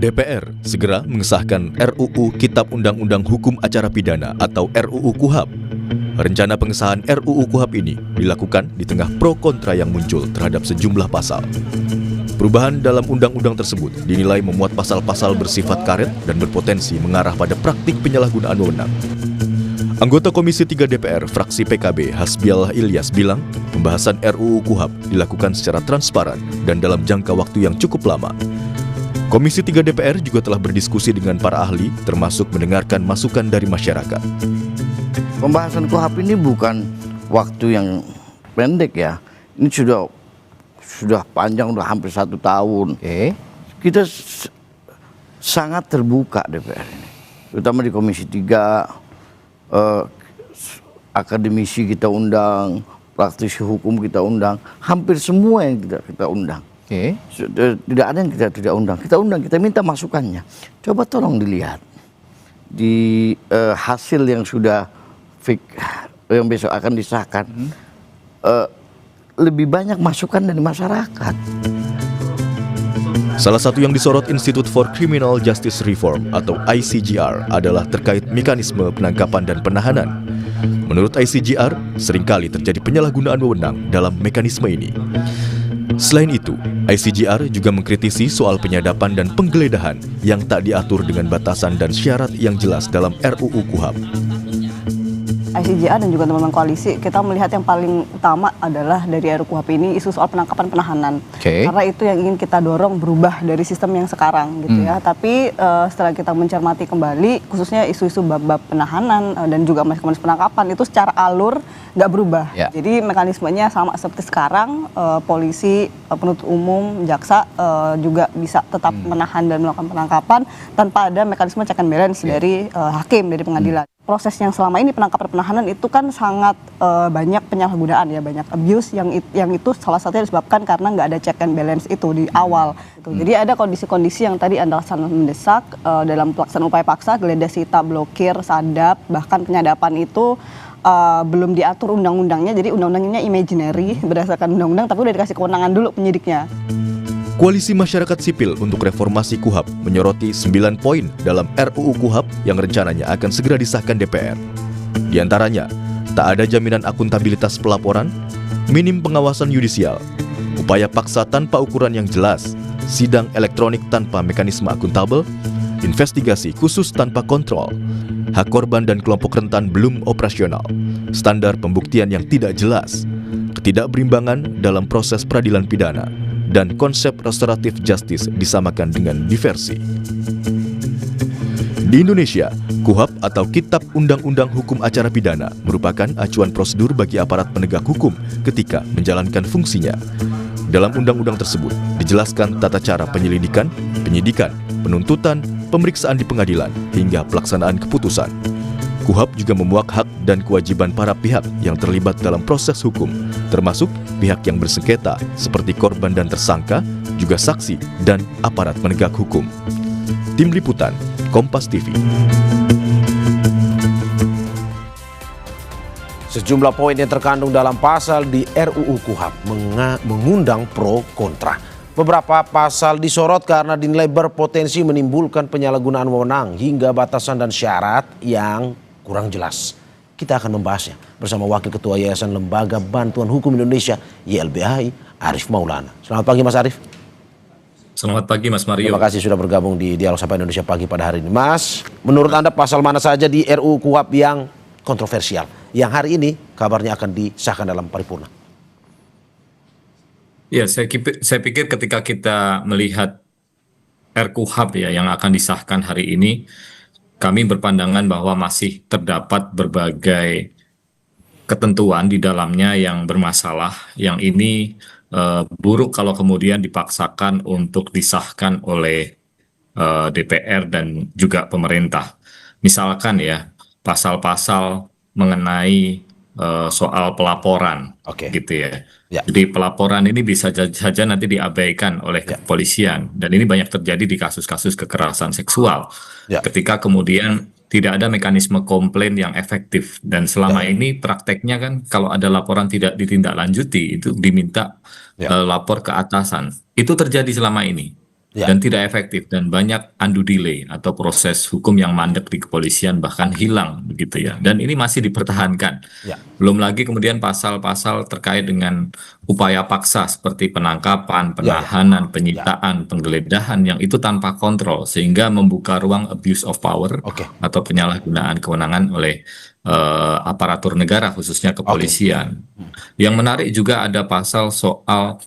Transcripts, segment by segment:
DPR segera mengesahkan RUU Kitab Undang-Undang Hukum Acara Pidana atau RUU KUHAP. Rencana pengesahan RUU KUHAP ini dilakukan di tengah pro kontra yang muncul terhadap sejumlah pasal. Perubahan dalam undang-undang tersebut dinilai memuat pasal-pasal bersifat karet dan berpotensi mengarah pada praktik penyalahgunaan wewenang. Anggota Komisi 3 DPR fraksi PKB Hasbiallah Ilyas bilang, pembahasan RUU KUHAP dilakukan secara transparan dan dalam jangka waktu yang cukup lama. Komisi 3 DPR juga telah berdiskusi dengan para ahli, termasuk mendengarkan masukan dari masyarakat. Pembahasan KUHAP ini bukan waktu yang pendek ya. Ini sudah panjang, sudah hampir 1 tahun. Kita sangat terbuka DPR ini, terutama di Komisi 3. Akademisi kita undang, praktisi hukum kita undang, hampir semua yang kita undang. Tidak ada yang kita tidak undang. Kita minta masukannya. Coba tolong dilihat di hasil yang sudah yang besok akan disahkan. Lebih banyak masukan dari masyarakat. Salah satu yang disorot Institute for Criminal Justice Reform atau ICJR adalah terkait mekanisme penangkapan dan penahanan. Menurut ICJR, seringkali terjadi penyalahgunaan wewenang dalam mekanisme ini. Selain itu, ICJR juga mengkritisi soal penyadapan dan penggeledahan yang tak diatur dengan batasan dan syarat yang jelas dalam RUU KUHAP. ICJR dan juga teman-teman koalisi, kita melihat yang paling utama adalah dari RUU KUHAP ini isu soal penangkapan penahanan. Karena itu yang ingin kita dorong berubah dari sistem yang sekarang gitu ya. Tapi setelah kita mencermati kembali, khususnya isu-isu bab-bab penahanan dan juga mekanisme penangkapan itu secara alur nggak berubah. Jadi mekanismenya sama seperti sekarang, polisi, penuntut umum, jaksa juga bisa tetap menahan dan melakukan penangkapan tanpa ada mekanisme check and balance dari hakim, dari pengadilan. Proses yang selama ini penangkapan penahanan itu kan sangat banyak penyalahgunaan ya, banyak abuse yang itu salah satunya disebabkan karena nggak ada check and balance itu di awal. Jadi ada kondisi-kondisi yang tadi adalah sangat mendesak dalam pelaksanaan upaya paksa, geledah sita, blokir, sadap, bahkan penyadapan itu belum diatur undang-undangnya, jadi undang-undangnya imaginary berdasarkan undang-undang, tapi udah dikasih kewenangan dulu penyidiknya. Koalisi Masyarakat Sipil untuk Reformasi KUHAP menyoroti 9 poin dalam RUU KUHAP yang rencananya akan segera disahkan DPR. Di antaranya, tak ada jaminan akuntabilitas pelaporan, minim pengawasan yudisial, upaya paksa tanpa ukuran yang jelas, sidang elektronik tanpa mekanisme akuntabel, investigasi khusus tanpa kontrol, hak korban dan kelompok rentan belum operasional, standar pembuktian yang tidak jelas, ketidakberimbangan dalam proses peradilan pidana, dan konsep restoratif justice disamakan dengan diversi. Di Indonesia, KUHAP atau Kitab Undang-Undang Hukum Acara Pidana merupakan acuan prosedur bagi aparat penegak hukum ketika menjalankan fungsinya. Dalam undang-undang tersebut dijelaskan tata cara penyelidikan, penyidikan, penuntutan, pemeriksaan di pengadilan, hingga pelaksanaan keputusan. KUHAP juga memuat hak dan kewajiban para pihak yang terlibat dalam proses hukum, termasuk pihak yang bersengketa seperti korban dan tersangka, juga saksi dan aparat penegak hukum. Tim Liputan, Kompas TV. Sejumlah poin yang terkandung dalam pasal di RUU KUHAP mengundang pro kontra. Beberapa pasal disorot karena dinilai berpotensi menimbulkan penyalahgunaan wewenang hingga batasan dan syarat yang kurang jelas. Kita akan membahasnya bersama Wakil Ketua Yayasan Lembaga Bantuan Hukum Indonesia YLBHI, Arief Maulana. Selamat pagi Mas Arief. Selamat pagi Mas Mario. Terima kasih sudah bergabung di Dialog Sapa Indonesia Pagi pada hari ini. Mas, menurut Anda pasal mana saja di RUU KUHAP yang kontroversial, yang hari ini kabarnya akan disahkan dalam paripurna? Ya, saya pikir ketika kita melihat RKUHAP ya yang akan disahkan hari ini, kami berpandangan bahwa masih terdapat berbagai ketentuan di dalamnya yang bermasalah, yang ini buruk kalau kemudian dipaksakan untuk disahkan oleh DPR dan juga pemerintah. Misalkan ya, pasal-pasal mengenai soal pelaporan, gitu ya. Jadi pelaporan ini bisa saja nanti diabaikan oleh kepolisian, dan ini banyak terjadi di kasus-kasus kekerasan seksual. Ketika kemudian tidak ada mekanisme komplain yang efektif, dan selama ini prakteknya kan kalau ada laporan tidak ditindaklanjuti itu diminta lapor ke atasan. Itu terjadi selama ini. dan tidak efektif, dan banyak undue delay atau proses hukum yang mandek di kepolisian bahkan hilang begitu ya. Dan ini masih dipertahankan. Belum lagi kemudian pasal-pasal terkait dengan upaya paksa seperti penangkapan, penahanan, penyitaan, penggeledahan yang itu tanpa kontrol sehingga membuka ruang abuse of power atau penyalahgunaan kewenangan oleh aparatur negara khususnya kepolisian. Yang menarik juga ada pasal soal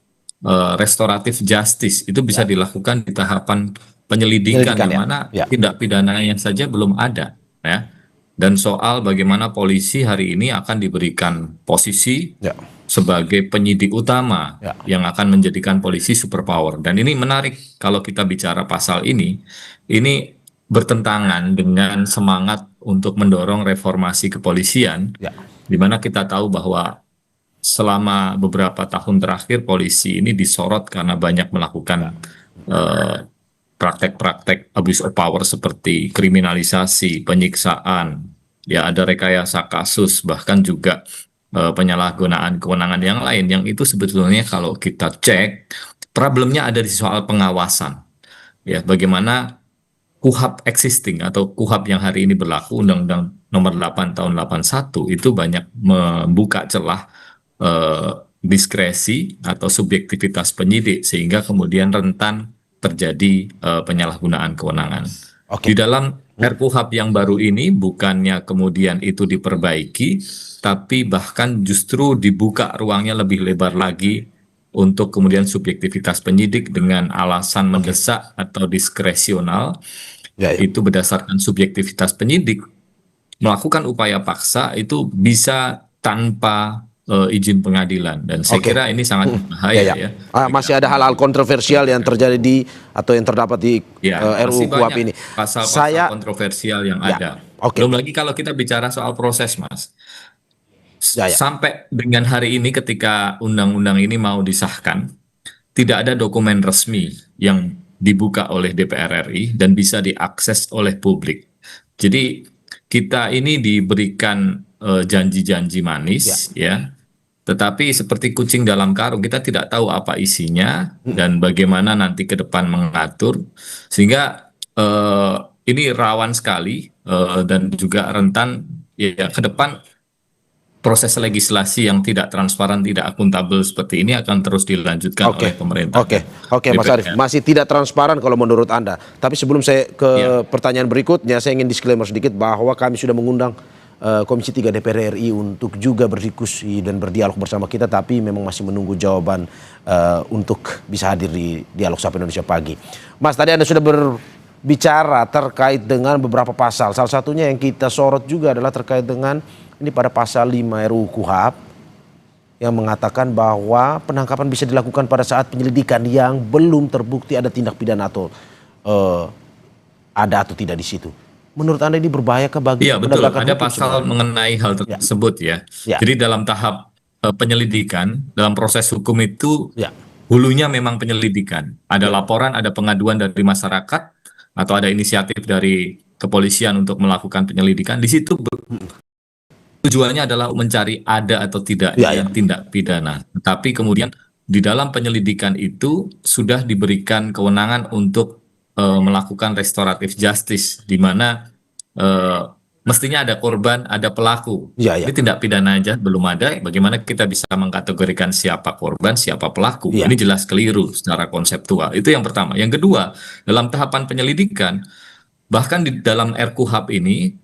restoratif justice, itu bisa dilakukan di tahapan penyelidikan yang mana tindak pidananya saja belum ada ya. Dan soal bagaimana polisi hari ini akan diberikan posisi sebagai penyidik utama yang akan menjadikan polisi superpower. Dan ini menarik kalau kita bicara pasal ini bertentangan dengan semangat untuk mendorong reformasi kepolisian, di mana kita tahu bahwa selama beberapa tahun terakhir polisi ini disorot karena banyak melakukan praktek-praktek abuse of power seperti kriminalisasi, penyiksaan, ya ada rekayasa kasus, bahkan juga penyalahgunaan kewenangan yang lain, yang itu sebetulnya kalau kita cek problemnya ada di soal pengawasan. Ya, bagaimana KUHAP existing atau KUHAP yang hari ini berlaku, Undang-Undang Nomor 8 Tahun 81 itu banyak membuka celah diskresi atau subjektivitas penyidik sehingga kemudian rentan terjadi penyalahgunaan kewenangan. Di dalam RKUHP yang baru ini bukannya kemudian itu diperbaiki, tapi bahkan justru dibuka ruangnya lebih lebar lagi untuk kemudian subjektivitas penyidik dengan alasan mendesak atau diskresional, itu berdasarkan subjektivitas penyidik melakukan upaya paksa itu bisa tanpa izin pengadilan, dan saya kira ini sangat berbahaya ya. Masih ada hal-hal kontroversial yang terjadi di yang terdapat di RUU KUHP ini. Pasal-pasal kontroversial yang ada. Belum lagi kalau kita bicara soal proses, Mas. Sampai dengan hari ini ketika undang-undang ini mau disahkan, tidak ada dokumen resmi yang dibuka oleh DPR RI dan bisa diakses oleh publik. Jadi kita ini diberikan janji-janji manis ya. Tetapi seperti kucing dalam karung, kita tidak tahu apa isinya dan bagaimana nanti ke depan mengatur, sehingga ini rawan sekali dan juga rentan ya ke depan proses legislasi yang tidak transparan, tidak akuntabel seperti ini akan terus dilanjutkan oleh pemerintah. Oke, Mas Arief, masih tidak transparan kalau menurut Anda. Tapi sebelum saya ke pertanyaan berikutnya, saya ingin disclaimer sedikit bahwa kami sudah mengundang Komisi 3 DPR RI untuk juga berdiskusi dan berdialog bersama kita, tapi memang masih menunggu jawaban untuk bisa hadir di Dialog Sapa Indonesia Pagi. Mas, tadi Anda sudah berbicara terkait dengan beberapa pasal. Salah satunya yang kita sorot juga adalah terkait dengan ini pada pasal 5 RUU KUHP yang mengatakan bahwa penangkapan bisa dilakukan pada saat penyelidikan yang belum terbukti ada tindak pidana atau ada atau tidak di situ. Menurut Anda ini berbahaya ke bagi penegakan hukum? Ada pasal mengenai hal tersebut ya. Jadi dalam tahap penyelidikan, dalam proses hukum itu hulunya memang penyelidikan. Ada laporan, ada pengaduan dari masyarakat atau ada inisiatif dari kepolisian untuk melakukan penyelidikan. Di situ tujuannya adalah mencari ada atau tidak tindak pidana. Tapi kemudian di dalam penyelidikan itu sudah diberikan kewenangan untuk melakukan restoratif justice, di mana mestinya ada korban, ada pelaku. Ini tindak pidana aja belum ada, bagaimana kita bisa mengkategorikan siapa korban, siapa pelaku? Ini jelas keliru secara konseptual. Itu yang pertama. Yang kedua, dalam tahapan penyelidikan, bahkan di dalam RKUHP ini,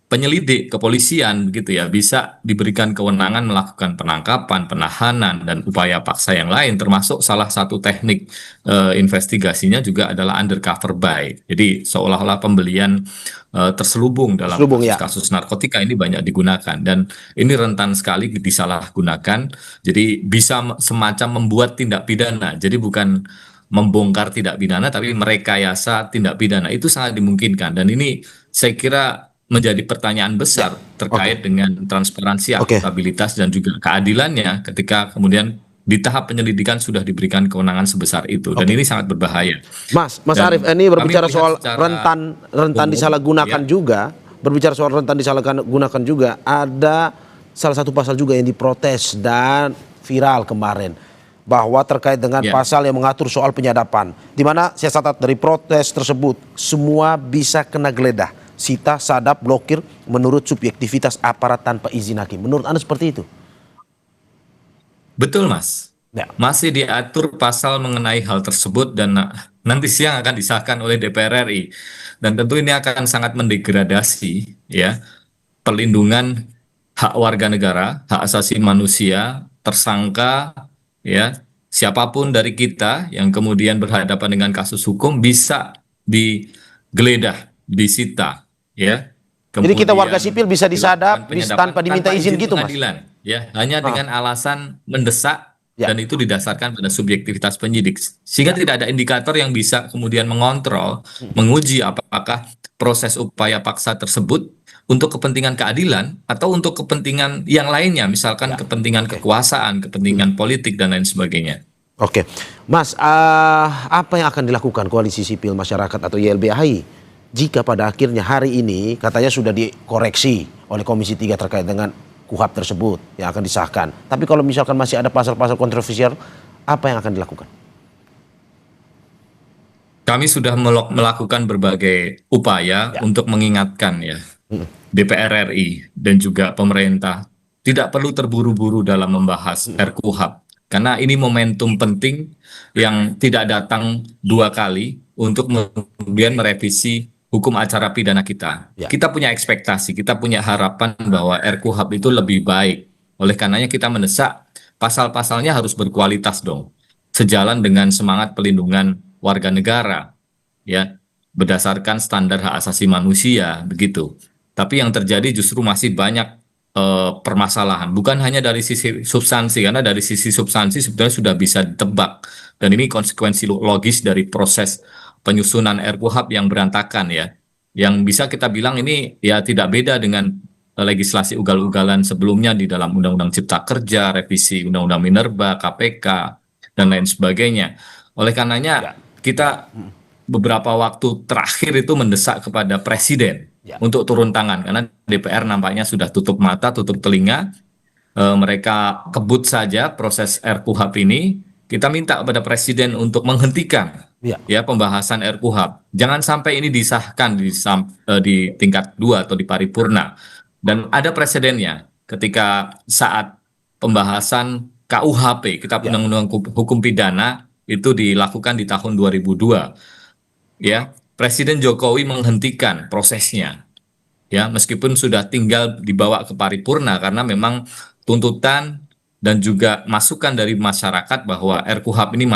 penyelidik kepolisian gitu ya bisa diberikan kewenangan melakukan penangkapan, penahanan, dan upaya paksa yang lain, termasuk salah satu teknik investigasinya juga adalah undercover buy. Jadi seolah-olah pembelian terselubung dalam kasus narkotika ini banyak digunakan, dan ini rentan sekali disalahgunakan. Jadi bisa semacam membuat tindak pidana. Jadi bukan membongkar tidak pidana, tapi merekayasa tindak pidana. Itu sangat dimungkinkan, dan ini saya kira menjadi pertanyaan besar terkait dengan transparansi, akuntabilitas, dan juga keadilannya ketika kemudian di tahap penyelidikan sudah diberikan kewenangan sebesar itu. Dan ini sangat berbahaya. Mas Arief, ini berbicara soal rentan disalahgunakan juga, ada salah satu pasal juga yang diprotes dan viral kemarin. bahwa terkait dengan Ya. pasal yang mengatur soal penyadapan, di mana saya catat dari protes tersebut semua bisa kena geledah, sita, sadap, blokir menurut subjektivitas aparat tanpa izin hakim. Menurut Anda seperti itu? Betul, Mas. Ya. Masih diatur pasal mengenai hal tersebut dan nanti siang akan disahkan oleh DPR RI. Dan tentu ini akan sangat mendegradasi ya perlindungan hak warga negara, hak asasi manusia, tersangka ya, siapapun dari kita yang kemudian berhadapan dengan kasus hukum bisa digeledah, disita ya. Jadi kita warga Kemudian sipil bisa disadap dilakukan penyadapan tanpa diminta izin gitu, Mas? pengadilan, ya, hanya dengan alasan mendesak. Ya. Dan itu didasarkan pada subjektivitas penyidik, sehingga tidak ada indikator yang bisa kemudian mengontrol, menguji apakah proses upaya paksa tersebut untuk kepentingan keadilan atau untuk kepentingan yang lainnya, misalkan kepentingan kekuasaan, kepentingan politik dan lain sebagainya. Oke, Mas, apa yang akan dilakukan Koalisi Sipil Masyarakat atau YLBHI jika pada akhirnya hari ini katanya sudah dikoreksi oleh Komisi 3 terkait dengan KUHAP tersebut yang akan disahkan. Tapi kalau misalkan masih ada pasal-pasal kontroversial, apa yang akan dilakukan? Kami sudah melakukan berbagai upaya untuk mengingatkan ya DPR RI dan juga pemerintah tidak perlu terburu-buru dalam membahas RKUHP karena ini momentum penting yang tidak datang dua kali untuk kemudian merevisi hukum acara pidana kita. Ya. Kita punya ekspektasi, kita punya harapan bahwa RKUHP itu lebih baik. Oleh karenanya kita mendesak pasal-pasalnya harus berkualitas dong. Sejalan dengan semangat pelindungan warga negara ya, berdasarkan standar hak asasi manusia begitu. Tapi yang terjadi justru masih banyak permasalahan, bukan hanya dari sisi substansi, karena dari sisi substansi sebetulnya sudah bisa ditebak dan ini konsekuensi logis dari proses penyusunan RKUHP yang berantakan ya, yang bisa kita bilang ini ya tidak beda dengan legislasi ugal-ugalan sebelumnya di dalam Undang-Undang Cipta Kerja, revisi Undang-Undang Minerba, KPK dan lain sebagainya. Oleh karenanya kita beberapa waktu terakhir itu mendesak kepada Presiden untuk turun tangan karena DPR nampaknya sudah tutup mata, tutup telinga, mereka kebut saja proses RKUHP ini. Kita minta kepada Presiden untuk menghentikan ya pembahasan RKUHP. Jangan sampai ini disahkan di tingkat 2 atau di paripurna. Dan ada presidennya ketika saat pembahasan KUHP, Kitab Undang-Undang Hukum Pidana itu dilakukan di tahun 2002. Ya, Presiden Jokowi menghentikan prosesnya. Ya, meskipun sudah tinggal dibawa ke paripurna karena memang tuntutan dan juga masukan dari masyarakat bahwa RKUHP ini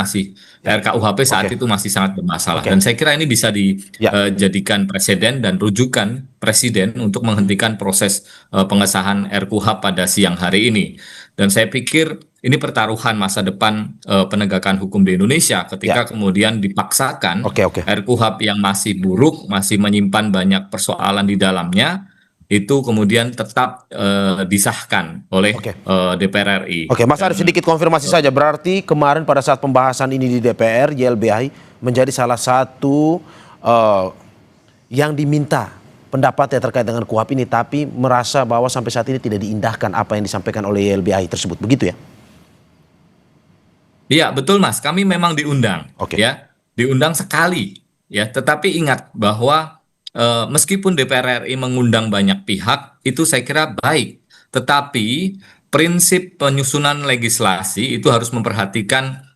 RKUHP saat itu masih sangat bermasalah. Dan saya kira ini bisa dijadikan presiden dan rujukan Presiden untuk menghentikan proses pengesahan RKUHP pada siang hari ini. Dan saya pikir ini pertaruhan masa depan penegakan hukum di Indonesia ketika kemudian dipaksakan RKUHP yang masih buruk, masih menyimpan banyak persoalan di dalamnya, itu kemudian tetap disahkan oleh DPR RI. Oke, Mas Arief, sedikit konfirmasi saja. Berarti kemarin pada saat pembahasan ini di DPR, YLBHI menjadi salah satu yang diminta pendapatnya terkait dengan KUHP ini, tapi merasa bahwa sampai saat ini tidak diindahkan apa yang disampaikan oleh YLBHI tersebut. Begitu ya? Iya, betul Mas. Kami memang diundang. Ya, diundang sekali. Ya, tetapi ingat bahwa meskipun DPR RI mengundang banyak pihak, itu saya kira baik. Tetapi prinsip penyusunan legislasi itu harus memperhatikan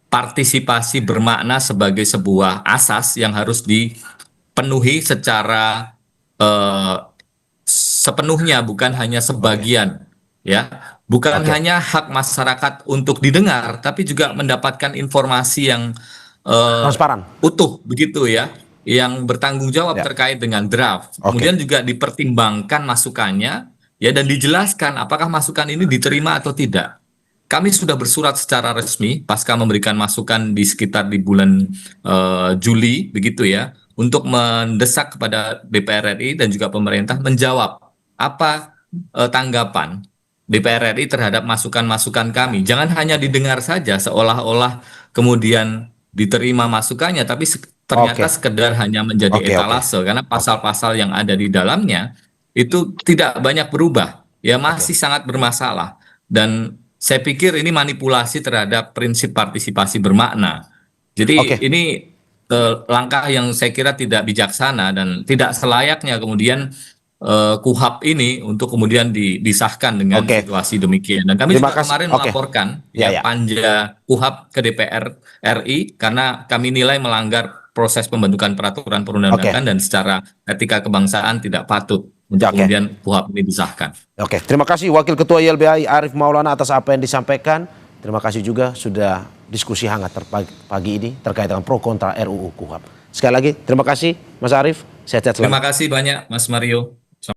partisipasi bermakna sebagai sebuah asas yang harus dipenuhi secara sepenuhnya, bukan hanya sebagian. Ya, bukan hanya hak masyarakat untuk didengar, tapi juga mendapatkan informasi yang transparan, utuh begitu ya, yang bertanggung jawab terkait dengan draft. Kemudian juga dipertimbangkan masukannya ya, dan dijelaskan apakah masukan ini diterima atau tidak. Kami sudah bersurat secara resmi pasca memberikan masukan di sekitar di bulan Juli begitu ya, untuk mendesak kepada DPR RI dan juga pemerintah menjawab apa tanggapan DPR RI terhadap masukan-masukan kami. Jangan hanya didengar saja seolah-olah kemudian diterima masukannya, tapi ternyata sekedar hanya menjadi etalase karena pasal-pasal yang ada di dalamnya itu tidak banyak berubah, ya masih sangat bermasalah. Dan saya pikir ini manipulasi terhadap prinsip partisipasi bermakna. Jadi ini langkah yang saya kira tidak bijaksana dan tidak selayaknya kemudian KUHAP ini untuk kemudian disahkan dengan situasi demikian. Dan kami juga kemarin melaporkan panja KUHAP ke DPR RI karena kami nilai melanggar proses pembentukan peraturan perundang-undangan dan secara etika kebangsaan tidak patut untuk kemudian KUHAP ini disahkan. Terima kasih Wakil Ketua YLBHI Arief Maulana atas apa yang disampaikan. Terima kasih juga sudah diskusi hangat pagi ini terkait dengan pro kontra RUU KUHAP. Sekali lagi terima kasih Mas Arief. Sehat-sehat selalu. Terima kasih banyak Mas Mario.